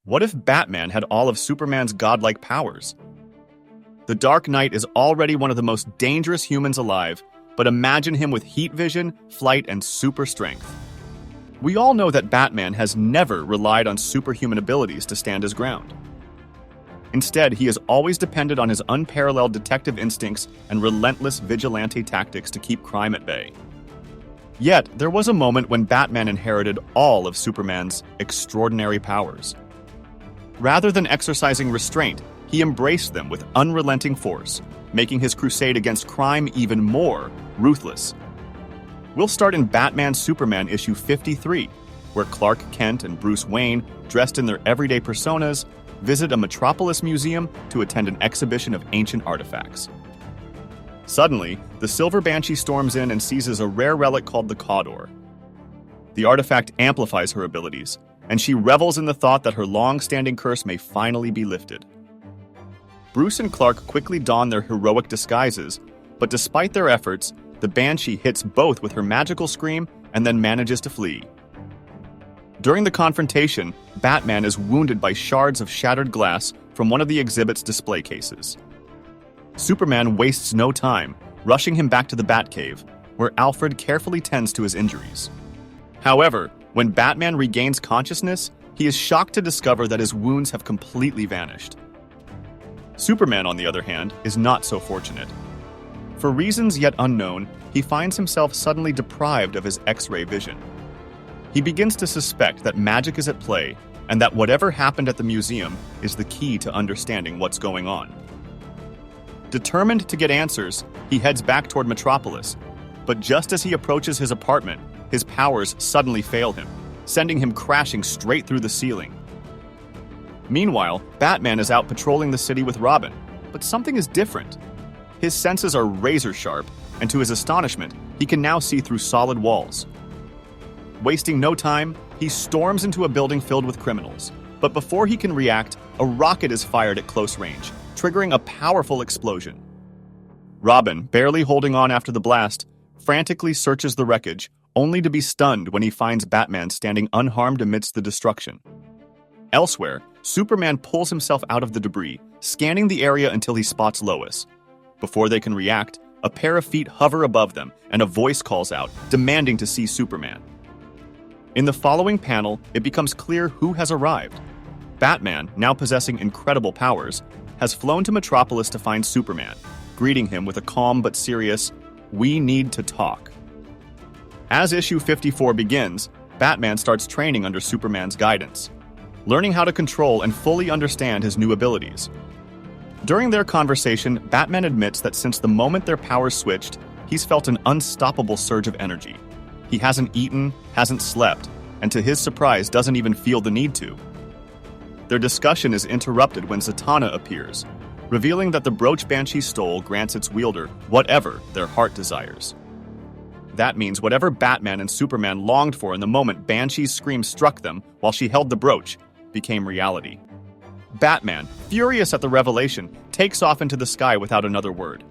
What if Batman had all of Superman's godlike powers? The Dark Knight is already one of the most dangerous humans alive, but imagine him with heat vision, flight, and super strength. We all know that Batman has never relied on superhuman abilities to stand his ground. Instead, he has always depended on his unparalleled detective instincts and relentless vigilante tactics to keep crime at bay. Yet, there was a moment when Batman inherited all of Superman's extraordinary powers. Rather than exercising restraint, he embraced them with unrelenting force, making his crusade against crime even more ruthless. We'll start in Batman Superman issue 53, where Clark Kent and Bruce Wayne, dressed in their everyday personas, visit a Metropolis museum to attend an exhibition of ancient artifacts. Suddenly, the Silver Banshee storms in and seizes a rare relic called the Cawdor. The artifact amplifies her abilities, and she revels in the thought that her long-standing curse may finally be lifted. Bruce and Clark quickly don their heroic disguises, but despite their efforts, the Banshee hits both with her magical scream and then manages to flee. During the confrontation, Batman is wounded by shards of shattered glass from one of the exhibit's display cases. Superman wastes no time, rushing him back to the Batcave, where Alfred carefully tends to his injuries. However, when Batman regains consciousness, he is shocked to discover that his wounds have completely vanished. Superman, on the other hand, is not so fortunate. For reasons yet unknown, he finds himself suddenly deprived of his X-ray vision. He begins to suspect that magic is at play, and that whatever happened at the museum is the key to understanding what's going on. Determined to get answers, he heads back toward Metropolis, but just as he approaches his apartment, his powers suddenly fail him, sending him crashing straight through the ceiling. Meanwhile, Batman is out patrolling the city with Robin, but something is different. His senses are razor-sharp, and to his astonishment, he can now see through solid walls. Wasting no time, he storms into a building filled with criminals, but before he can react, a rocket is fired at close range, triggering a powerful explosion. Robin, barely holding on after the blast, frantically searches the wreckage, only to be stunned when he finds Batman standing unharmed amidst the destruction. Elsewhere, Superman pulls himself out of the debris, scanning the area until he spots Lois. Before they can react, a pair of feet hover above them, and a voice calls out, demanding to see Superman. In the following panel, it becomes clear who has arrived. Batman, now possessing incredible powers, has flown to Metropolis to find Superman, greeting him with a calm but serious, "We need to talk." As issue 54 begins, Batman starts training under Superman's guidance, learning how to control and fully understand his new abilities. During their conversation, Batman admits that since the moment their powers switched, he's felt an unstoppable surge of energy. He hasn't eaten, hasn't slept, and to his surprise doesn't even feel the need to. Their discussion is interrupted when Zatanna appears, revealing that the brooch Banshee stole grants its wielder whatever their heart desires. That means whatever Batman and Superman longed for in the moment Banshee's scream struck them while she held the brooch became reality. Batman, furious at the revelation, takes off into the sky without another word.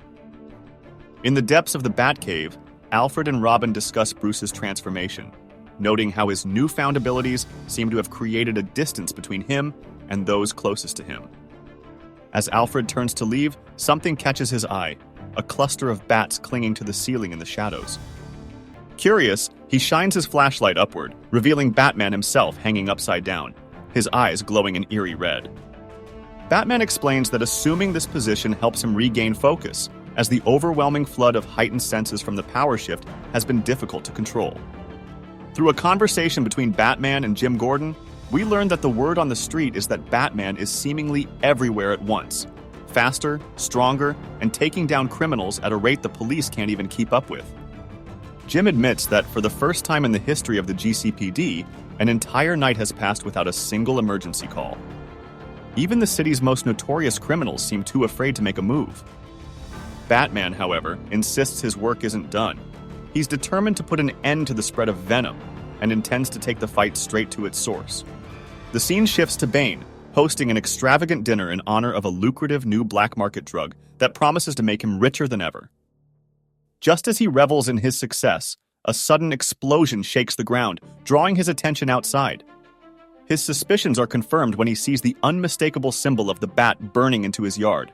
In the depths of the Batcave, Alfred and Robin discuss Bruce's transformation, noting how his newfound abilities seem to have created a distance between him and those closest to him. As Alfred turns to leave, something catches his eye, a cluster of bats clinging to the ceiling in the shadows. Curious, he shines his flashlight upward, revealing Batman himself hanging upside down, his eyes glowing an eerie red. Batman explains that assuming this position helps him regain focus, as the overwhelming flood of heightened senses from the power shift has been difficult to control. Through a conversation between Batman and Jim Gordon, we learn that the word on the street is that Batman is seemingly everywhere at once, faster, stronger, and taking down criminals at a rate the police can't even keep up with. Jim admits that for the first time in the history of the GCPD, an entire night has passed without a single emergency call. Even the city's most notorious criminals seem too afraid to make a move. Batman, however, insists his work isn't done. He's determined to put an end to the spread of venom and intends to take the fight straight to its source. The scene shifts to Bane, hosting an extravagant dinner in honor of a lucrative new black market drug that promises to make him richer than ever. Just as he revels in his success, a sudden explosion shakes the ground, drawing his attention outside. His suspicions are confirmed when he sees the unmistakable symbol of the bat burning into his yard.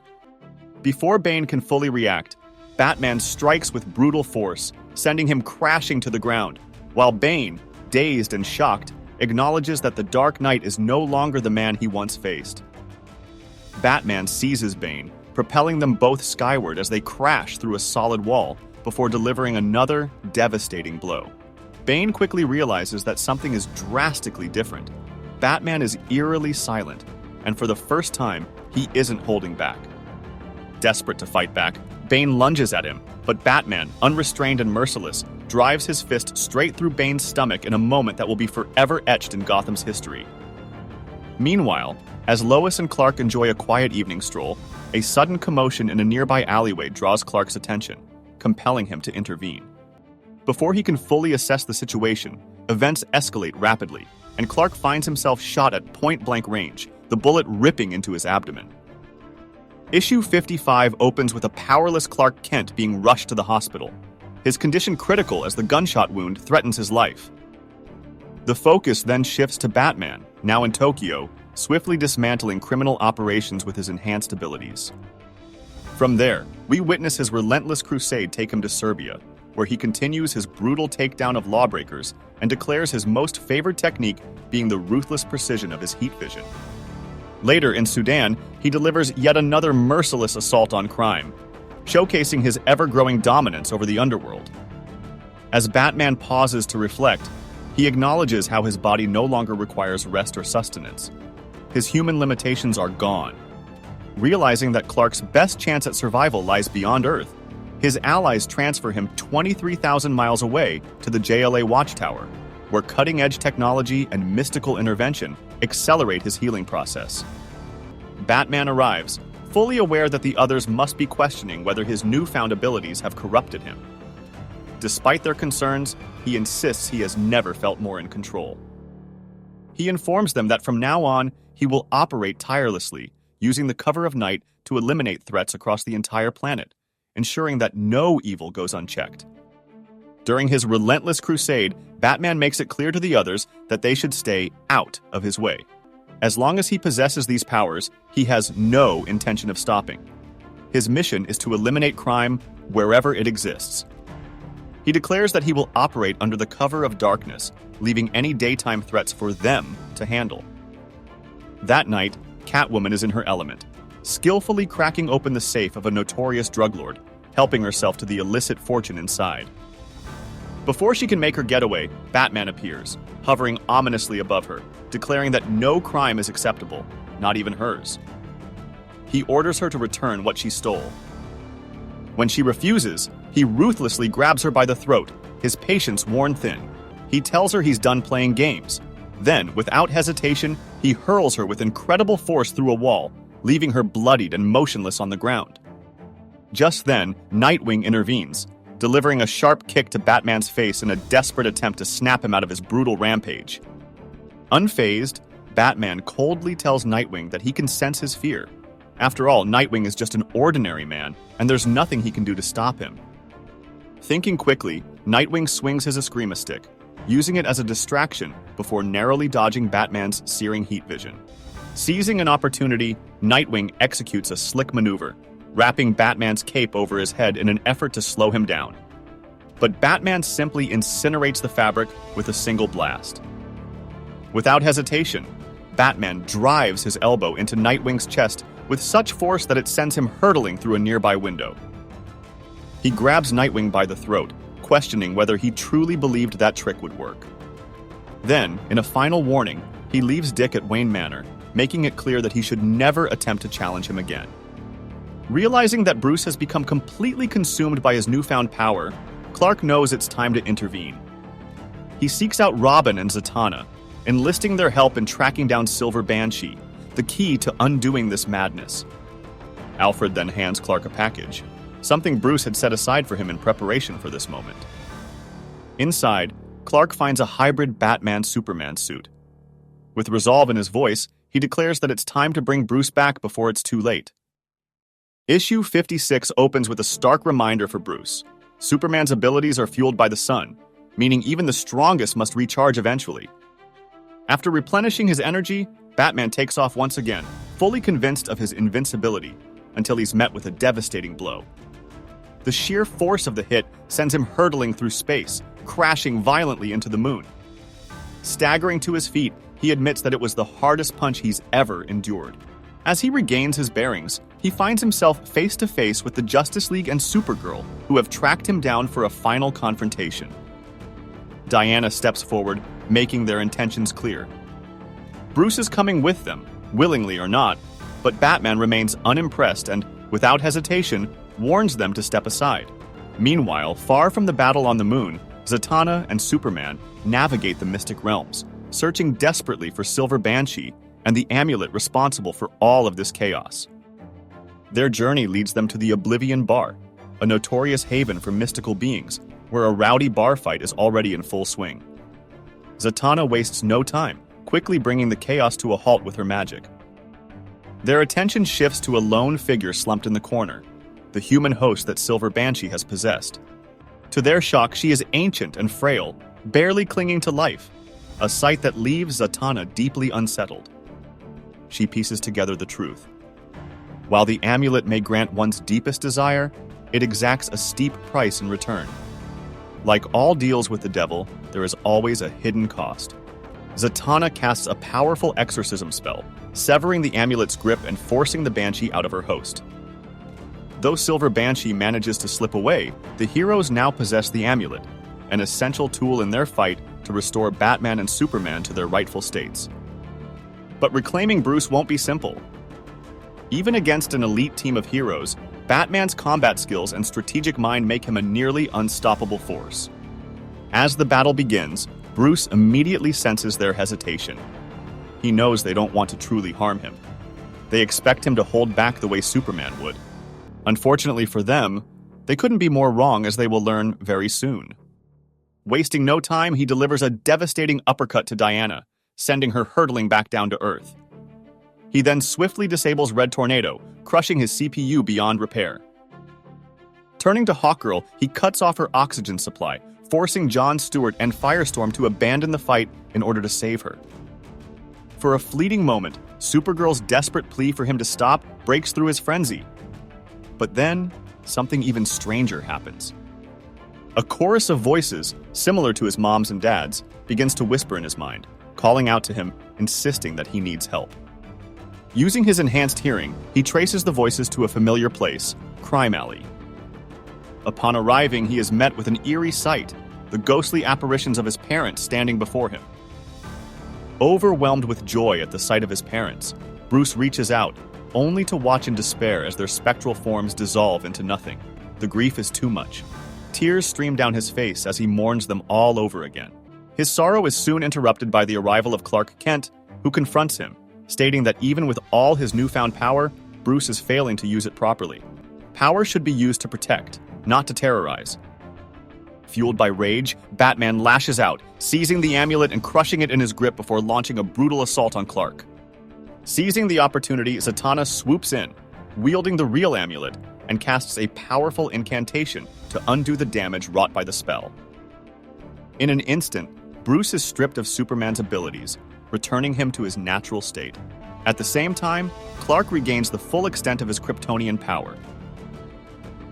Before Bane can fully react, Batman strikes with brutal force, sending him crashing to the ground, while Bane, dazed and shocked, acknowledges that the Dark Knight is no longer the man he once faced. Batman seizes Bane, propelling them both skyward as they crash through a solid wall before delivering another devastating blow. Bane quickly realizes that something is drastically different. Batman is eerily silent, and for the first time, he isn't holding back. Desperate to fight back, Bane lunges at him, but Batman, unrestrained and merciless, drives his fist straight through Bane's stomach in a moment that will be forever etched in Gotham's history. Meanwhile, as Lois and Clark enjoy a quiet evening stroll, a sudden commotion in a nearby alleyway draws Clark's attention, compelling him to intervene. Before he can fully assess the situation, events escalate rapidly, and Clark finds himself shot at point-blank range, the bullet ripping into his abdomen. Issue 55 opens with a powerless Clark Kent being rushed to the hospital, his condition critical as the gunshot wound threatens his life. The focus then shifts to Batman, now in Tokyo, swiftly dismantling criminal operations with his enhanced abilities. From there, we witness his relentless crusade take him to Serbia, where he continues his brutal takedown of lawbreakers and declares his most favored technique being the ruthless precision of his heat vision. Later, in Sudan, he delivers yet another merciless assault on crime, showcasing his ever-growing dominance over the underworld. As Batman pauses to reflect, he acknowledges how his body no longer requires rest or sustenance. His human limitations are gone. Realizing that Clark's best chance at survival lies beyond Earth, his allies transfer him 23,000 miles away to the JLA Watchtower, where cutting-edge technology and mystical intervention accelerate his healing process. Batman arrives, fully aware that the others must be questioning whether his newfound abilities have corrupted him. Despite their concerns, he insists he has never felt more in control. He informs them that from now on, he will operate tirelessly, using the cover of night to eliminate threats across the entire planet, ensuring that no evil goes unchecked. During his relentless crusade, Batman makes it clear to the others that they should stay out of his way. As long as he possesses these powers, he has no intention of stopping. His mission is to eliminate crime wherever it exists. He declares that he will operate under the cover of darkness, leaving any daytime threats for them to handle. That night, Catwoman is in her element, skillfully cracking open the safe of a notorious drug lord, helping herself to the illicit fortune inside. Before she can make her getaway, Batman appears, hovering ominously above her, declaring that no crime is acceptable, not even hers. He orders her to return what she stole. When she refuses, he ruthlessly grabs her by the throat, his patience worn thin. He tells her he's done playing games. Then, without hesitation, he hurls her with incredible force through a wall, leaving her bloodied and motionless on the ground. Just then, Nightwing intervenes, delivering a sharp kick to Batman's face in a desperate attempt to snap him out of his brutal rampage. Unfazed, Batman coldly tells Nightwing that he can sense his fear. After all, Nightwing is just an ordinary man, and there's nothing he can do to stop him. Thinking quickly, Nightwing swings his Eskrima stick, using it as a distraction before narrowly dodging Batman's searing heat vision. Seizing an opportunity, Nightwing executes a slick maneuver, wrapping Batman's cape over his head in an effort to slow him down. But Batman simply incinerates the fabric with a single blast. Without hesitation, Batman drives his elbow into Nightwing's chest with such force that it sends him hurtling through a nearby window. He grabs Nightwing by the throat, questioning whether he truly believed that trick would work. Then, in a final warning, he leaves Dick at Wayne Manor, making it clear that he should never attempt to challenge him again. Realizing that Bruce has become completely consumed by his newfound power, Clark knows it's time to intervene. He seeks out Robin and Zatanna, enlisting their help in tracking down Silver Banshee, the key to undoing this madness. Alfred then hands Clark a package, something Bruce had set aside for him in preparation for this moment. Inside, Clark finds a hybrid Batman-Superman suit. With resolve in his voice, he declares that it's time to bring Bruce back before it's too late. Issue 56 opens with a stark reminder for Bruce. Superman's abilities are fueled by the sun, meaning even the strongest must recharge eventually. After replenishing his energy, Batman takes off once again, fully convinced of his invincibility, until he's met with a devastating blow. The sheer force of the hit sends him hurtling through space, crashing violently into the moon. Staggering to his feet, he admits that it was the hardest punch he's ever endured. As he regains his bearings, he finds himself face to face with the Justice League and Supergirl, who have tracked him down for a final confrontation. Diana steps forward, making their intentions clear. Bruce is coming with them, willingly or not, but Batman remains unimpressed and, without hesitation, warns them to step aside. Meanwhile, far from the battle on the moon, Zatanna and Superman navigate the mystic realms, searching desperately for Silver Banshee and the amulet responsible for all of this chaos. Their journey leads them to the Oblivion Bar, a notorious haven for mystical beings, where a rowdy bar fight is already in full swing. Zatanna wastes no time, quickly bringing the chaos to a halt with her magic. Their attention shifts to a lone figure slumped in the corner, the human host that Silver Banshee has possessed. To their shock, she is ancient and frail, barely clinging to life, a sight that leaves Zatanna deeply unsettled. She pieces together the truth. While the amulet may grant one's deepest desire, it exacts a steep price in return. Like all deals with the devil, there is always a hidden cost. Zatanna casts a powerful exorcism spell, severing the amulet's grip and forcing the Banshee out of her host. Though Silver Banshee manages to slip away, the heroes now possess the amulet, an essential tool in their fight to restore Batman and Superman to their rightful states. But reclaiming Bruce won't be simple. Even against an elite team of heroes, Batman's combat skills and strategic mind make him a nearly unstoppable force. As the battle begins, Bruce immediately senses their hesitation. He knows they don't want to truly harm him. They expect him to hold back the way Superman would. Unfortunately for them, they couldn't be more wrong, as they will learn very soon. Wasting no time, he delivers a devastating uppercut to Diana, sending her hurtling back down to Earth. He then swiftly disables Red Tornado, crushing his CPU beyond repair. Turning to Hawkgirl, he cuts off her oxygen supply, forcing John Stewart and Firestorm to abandon the fight in order to save her. For a fleeting moment, Supergirl's desperate plea for him to stop breaks through his frenzy. But then, something even stranger happens. A chorus of voices, similar to his mom's and dad's, begins to whisper in his mind, calling out to him, insisting that he needs help. Using his enhanced hearing, he traces the voices to a familiar place, Crime Alley. Upon arriving, he is met with an eerie sight, the ghostly apparitions of his parents standing before him. Overwhelmed with joy at the sight of his parents, Bruce reaches out, only to watch in despair as their spectral forms dissolve into nothing. The grief is too much. Tears stream down his face as he mourns them all over again. His sorrow is soon interrupted by the arrival of Clark Kent, who confronts him, stating that even with all his newfound power, Bruce is failing to use it properly. Power should be used to protect, not to terrorize. Fueled by rage, Batman lashes out, seizing the amulet and crushing it in his grip before launching a brutal assault on Clark. Seizing the opportunity, Zatanna swoops in, wielding the real amulet, and casts a powerful incantation to undo the damage wrought by the spell. In an instant, Bruce is stripped of Superman's abilities, returning him to his natural state. At the same time, Clark regains the full extent of his Kryptonian power.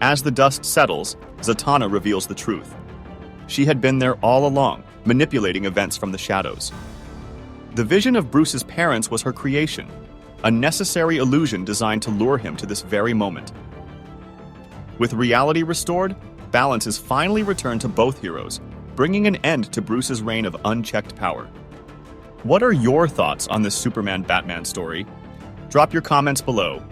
As the dust settles, Zatanna reveals the truth. She had been there all along, manipulating events from the shadows. The vision of Bruce's parents was her creation, a necessary illusion designed to lure him to this very moment. With reality restored, balance is finally returned to both heroes, bringing an end to Bruce's reign of unchecked power. What are your thoughts on this Superman-Batman story? Drop your comments below.